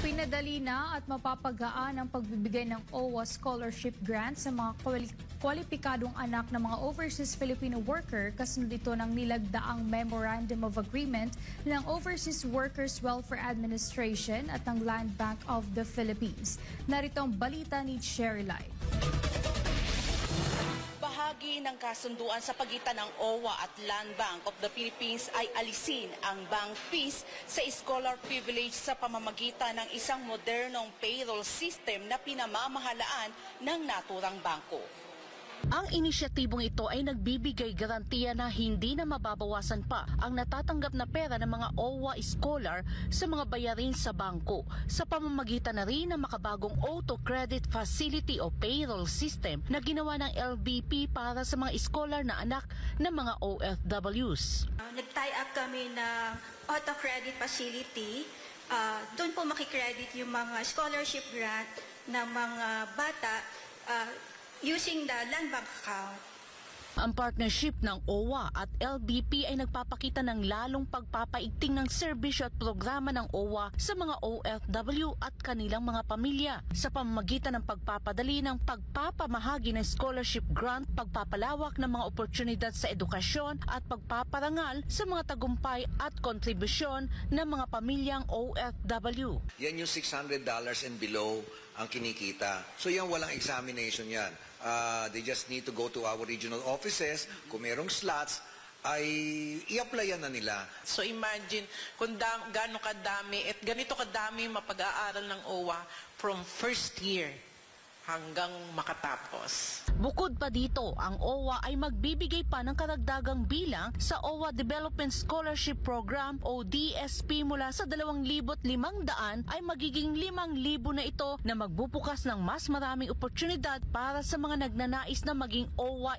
Pinadali na at mapapagaan ang pagbibigay ng OWA scholarship grant sa mga kwalipikadong anak ng mga overseas Filipino worker kasunod ito ng nilagdaang Memorandum of Agreement ng Overseas Workers Welfare Administration at ng Land Bank of the Philippines. Narito ang balita ni Sherry Lai. Bahagi ng kasunduan sa pagitan ng OWA at Land Bank of the Philippines ay alisin ang bank fees sa scholar privilege sa pamamagitan ng isang modernong payroll system na pinamamahalaan ng naturang bangko. Ang inisyatibong ito ay nagbibigay garantiya na hindi na mababawasan pa ang natatanggap na pera ng mga OWA scholar sa mga bayarin sa bangko sa pamamagitan na rin ng makabagong auto credit facility o payroll system na ginawa ng LBP para sa mga scholar na anak ng mga OFWs. Nag-tie up kami ng auto credit facility. Doon po makikredit yung mga scholarship grant ng mga bata using the Land Bank account. Ang partnership ng OWA at LBP ay nagpapakita ng lalong pagpapaigting ng serbisyo at programa ng OWA sa mga OFW at kanilang mga pamilya sa pamamagitan ng pagpapadali ng pagpapamahagi ng scholarship grant, pagpapalawak ng mga oportunidad sa edukasyon at pagpaparangal sa mga tagumpay at kontribusyon ng mga pamilyang OFW. Yan yung $600 and below ang kinikita. So yan walang examination yan. They just need to go to our regional offices. Kung merong slots, ay i-applyan na nila. So imagine kung gaano kadami at ganito kadami mapag-aaral ng OWA from first year hanggang makatapos. Bukod pa dito, ang OWA ay magbibigay pa ng karagdagang bilang sa OWA Development Scholarship Program o DSP mula sa 2,500 ay magiging 5,000 na ito na magbubukas ng mas maraming oportunidad para sa mga nagnanais na maging OWA